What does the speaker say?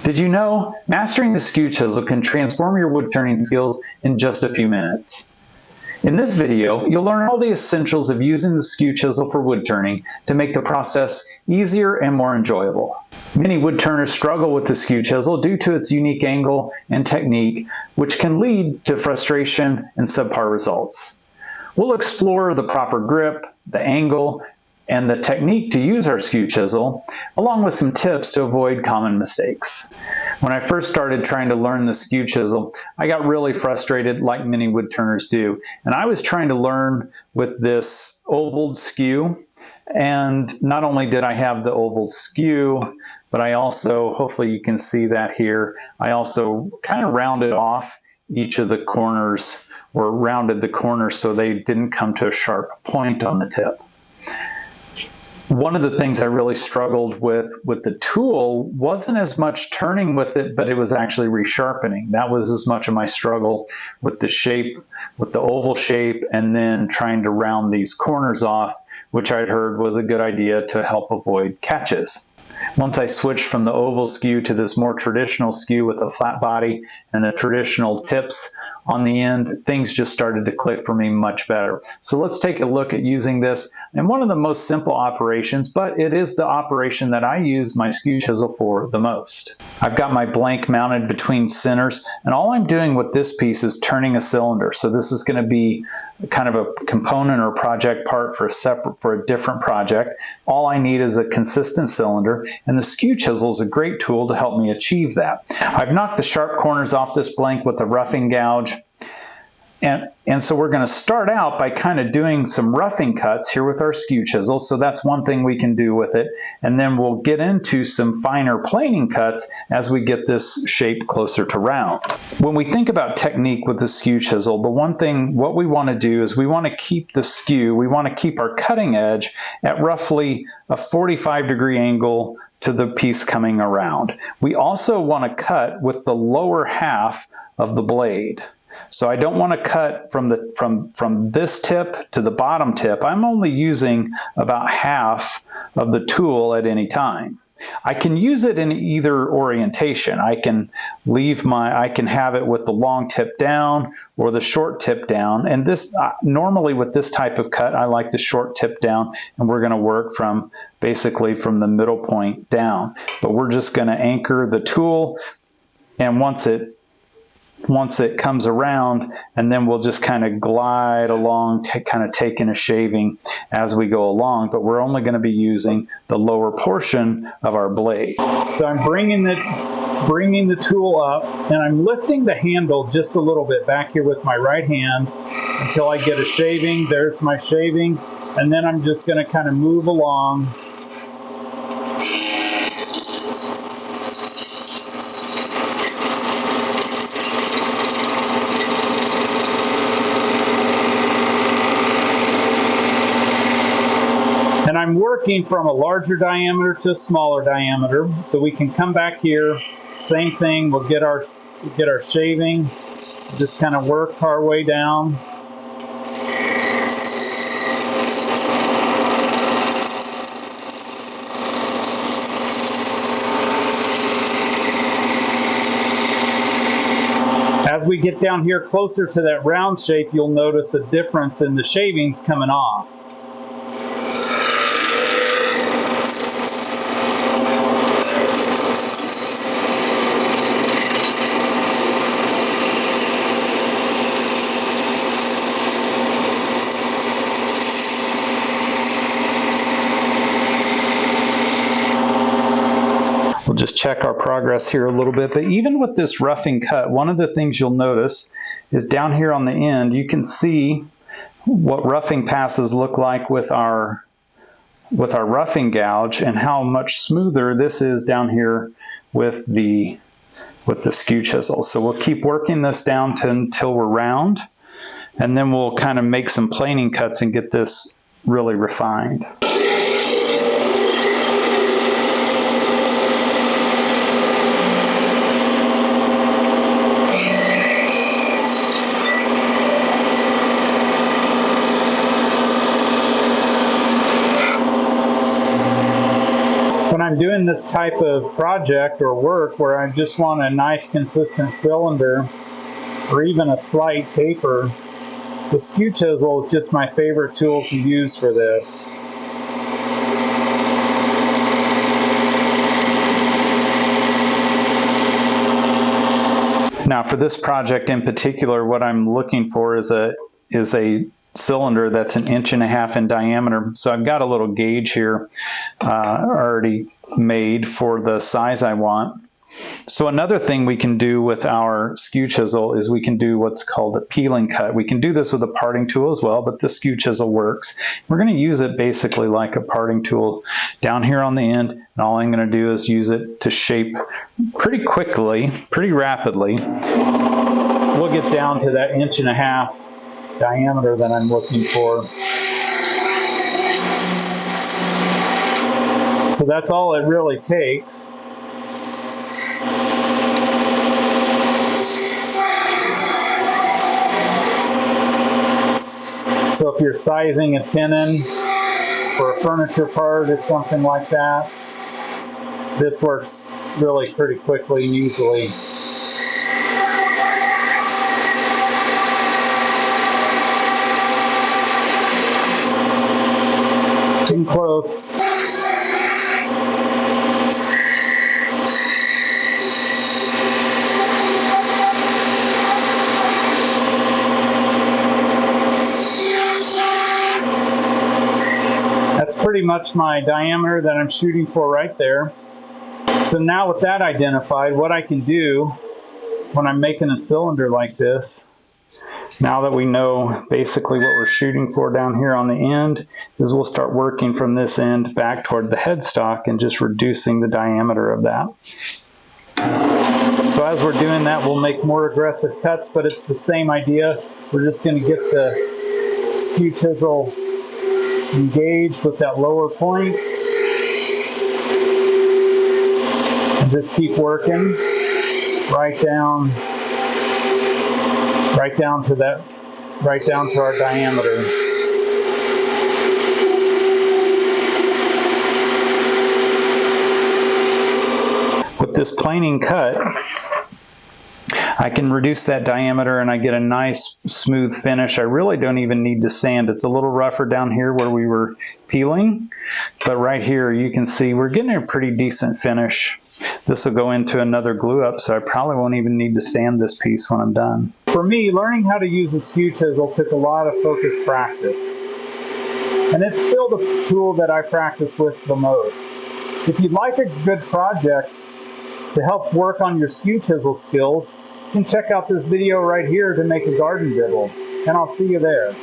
Did you know mastering the skew chisel can transform your wood turning skills in just a few minutes? In this video, you'll learn all the essentials of using the skew chisel for wood turning to make the process easier and more enjoyable. Many wood turners struggle with the skew chisel due to its unique angle and technique, which can lead to frustration and subpar results. We'll explore the proper grip, the angle, and the technique to use our skew chisel, along with some tips to avoid common mistakes. When I first started trying to learn the skew chisel, I got really frustrated like many wood turners do. And I was trying to learn with this ovaled skew. And not only did I have the oval skew, but I also, hopefully you can see that here, I also kind of rounded off each of the corners, or rounded the corners so they didn't come to a sharp point on the tip. One of the things I really struggled with the tool wasn't as much turning with it, but it was actually resharpening. That was as much of my struggle with the shape, with the oval shape, and then trying to round these corners off, which I'd heard was a good idea to help avoid catches. Once I switched from the oval skew to this more traditional skew with a flat body and the traditional tips on the end, things just started to click for me much better. So let's take a look at using this in one of the most simple operations, but it is the operation that I use my skew chisel for the most. I've got my blank mounted between centers, and all I'm doing with this piece is turning a cylinder. So this is going to be kind of a component or project part for a different project. All I need is a consistent cylinder, and the skew chisel is a great tool to help me achieve that. I've knocked the sharp corners off this blank with a roughing gouge. And so we're going to start out by kind of doing some roughing cuts here with our skew chisel. So that's one thing we can do with it. And then we'll get into some finer planing cuts as we get this shape closer to round. When we think about technique with the skew chisel, what we want to do is we want to keep the skew, we want to keep our cutting edge at roughly a 45-degree angle to the piece coming around. We also want to cut with the lower half of the blade. So I don't want to cut from this tip to the bottom tip. I'm only using about half of the tool at any time. I can use it in either orientation. I can have it with the long tip down or the short tip down. And this normally with this type of cut, I like the short tip down, and we're going to work basically from the middle point down. But we're just going to anchor the tool, and once it comes around, and then we'll just kind of glide along, kind of taking a shaving as we go along, but we're only going to be using the lower portion of our blade. So I'm bringing the tool up, and I'm lifting the handle just a little bit back here with my right hand until I get a shaving. There's my shaving, and then I'm just going to kind of move along. And I'm working from a larger diameter to a smaller diameter, so we can come back here, same thing, we'll get our shaving, just kind of work our way down. As we get down here closer to that round shape, you'll notice a difference in the shavings coming off. We'll just check our progress here a little bit. But even with this roughing cut, one of the things you'll notice is down here on the end, you can see what roughing passes look like with our roughing gouge, and how much smoother this is down here with the skew chisel. So we'll keep working this down until we're round, and then we'll kind of make some planing cuts and get this really refined. When I'm doing doing this type of project or work where I just want a nice consistent cylinder or even a slight taper, the skew chisel is just my favorite tool to use for this. Now for this project in particular, what I'm looking for is a cylinder that's 1.5 inches in diameter. So I've got a little gauge here already made for the size I want. So another thing we can do with our skew chisel is we can do what's called a peeling cut. We can do this with a parting tool as well, but the skew chisel works. We're going to use it basically like a parting tool down here on the end, and all I'm going to do is use it to shape pretty quickly, pretty rapidly. We'll get down to that 1.5 inches diameter that I'm looking for. So that's all it really takes. So if you're sizing a tenon for a furniture part or something like that, this works really pretty quickly and easily. Getting close. That's pretty much my diameter that I'm shooting for right there. So now with that identified, what I can do when I'm making a cylinder like this, now that we know basically what we're shooting for down here on the end, is we'll start working from this end back toward the headstock and just reducing the diameter of that. So as we're doing that, we'll make more aggressive cuts, but it's the same idea. We're just going to get the skew chisel engaged with that lower point and just keep working right down to our diameter. With this planing cut, I can reduce that diameter and I get a nice smooth finish. I really don't even need to sand. It's a little rougher down here where we were peeling, but right here you can see we're getting a pretty decent finish. This will go into another glue up, so I probably won't even need to sand this piece when I'm done. For me, learning how to use a skew chisel took a lot of focused practice, and it's still the tool that I practice with the most. If you'd like a good project to help work on your skew chisel skills, you can check out this video right here to make a garden dibble, and I'll see you there.